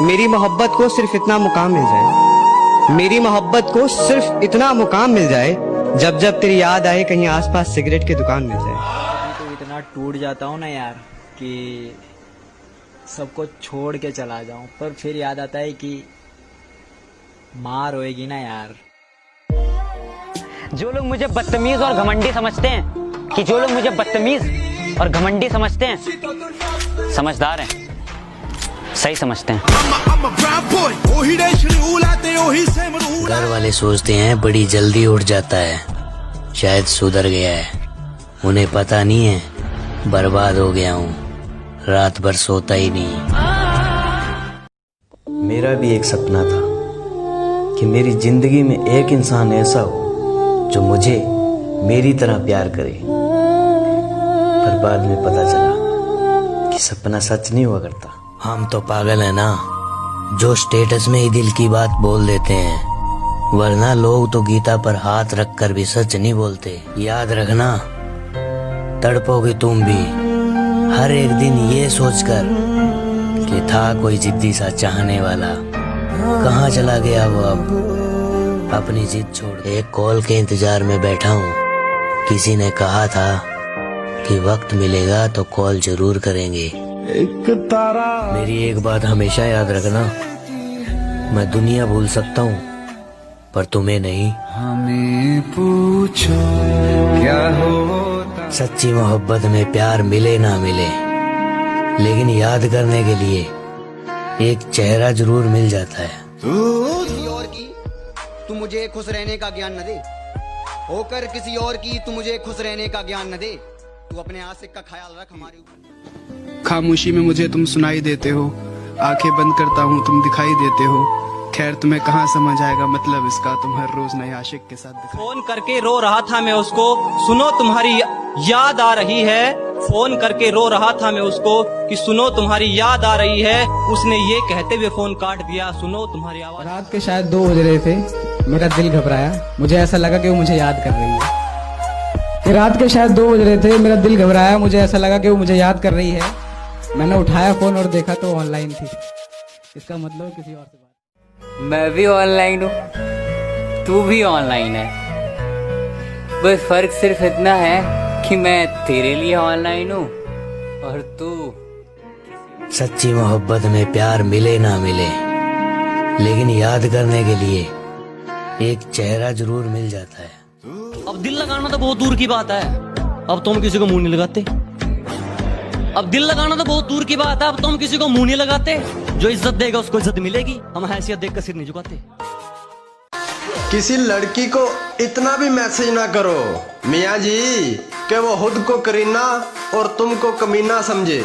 मेरी मोहब्बत को सिर्फ इतना मुकाम मिल जाए, मेरी मोहब्बत को सिर्फ इतना मुकाम मिल जाए, जब जब तेरी याद आए कहीं आसपास सिगरेट की दुकान मिल जाए। तो इतना टूट जाता हूँ ना यार कि सबको छोड़ के चला जाऊं, पर फिर याद आता है कि माँ रोएगी ना यार। जो लोग मुझे बदतमीज और घमंडी समझते हैं, कि जो लोग मुझे बदतमीज और घमंडी समझते हैं, समझदार हैं, सही समझते हैं। घर वाले सोचते हैं बड़ी जल्दी उठ जाता है, शायद सुधर गया है। उन्हें पता नहीं है बर्बाद हो गया हूँ, रात भर सोता ही नहीं। मेरा भी एक सपना था कि मेरी जिंदगी में एक इंसान ऐसा हो जो मुझे मेरी तरह प्यार करे, पर बाद में पता चला कि सपना सच नहीं हुआ करता। हम तो पागल है ना, जो स्टेटस में ही दिल की बात बोल देते हैं, वरना लोग तो गीता पर हाथ रखकर भी सच नहीं बोलते। याद रखना, तड़पोगे तुम भी हर एक दिन ये सोचकर कि था कोई जिद्दी सा चाहने वाला, कहाँ चला गया वो अब अपनी जिद छोड़। एक कॉल के इंतजार में बैठा हूँ, किसी ने कहा था कि वक्त मिलेगा तो कॉल जरूर करेंगे। मेरी एक बात हमेशा याद रखना, मैं दुनिया भूल सकता हूँ पर तुम्हें नहीं। हमें पूछो क्या होता। सच्ची मोहब्बत में प्यार मिले ना मिले, लेकिन याद करने के लिए एक चेहरा जरूर मिल जाता है। किसी और की तू मुझे खुश रहने का ज्ञान न दे, होकर किसी और की तू मुझे खुश रहने का ज्ञान न दे। तू अपने आशिक का ख्याल रख हमारे ऊपर। खामोशी में मुझे तुम सुनाई देते हो, आंखें बंद करता हूँ तुम दिखाई देते हो। खैर तुम्हें कहाँ समझ आएगा मतलब इसका, तुम हर रोज नए आशिक के साथ दिखाई। फोन करके रो रहा था मैं उसको, सुनो तुम्हारी याद आ रही है। फोन करके रो रहा था मैं उसको कि सुनो तुम्हारी याद आ रही है। उसने ये कहते हुए फोन काट दिया, सुनो तुम्हारी आवाज। रात के शायद 2 बज रहे थे, मेरा दिल घबराया, मुझे ऐसा लगा कि वो मुझे याद कर रही है। कि रात के शायद 2 बज रहे थे, मेरा दिल घबराया, मुझे ऐसा लगा कि वो मुझे याद कर रही है। मैंने उठाया फोन और देखा तो ऑनलाइन थी। इसका मतलब किसी और से बात। मैं भी ऑनलाइन हूँ, तू भी ऑनलाइन है, बस फर्क सिर्फ इतना है कि मैं तेरे लिए ऑनलाइन हूँ और तू। सच्ची मोहब्बत में प्यार मिले ना मिले, लेकिन याद करने के लिए एक चेहरा जरूर मिल जाता है। अब दिल लगाना तो बहुत दूर की बात है, अब तुम किसी को मुंह नहीं लगाते। अब दिल लगाना तो बहुत दूर की बात है, अब तुम किसी को मुंह नहीं लगाते। जो इज्जत देगा उसको इज्जत मिलेगी, हम हैसियत देखकर सिर नहीं झुकाते। किसी लड़की को इतना भी मैसेज ना करो मियाँ जी कि वो खुद को करीना और तुमको कमीना समझे।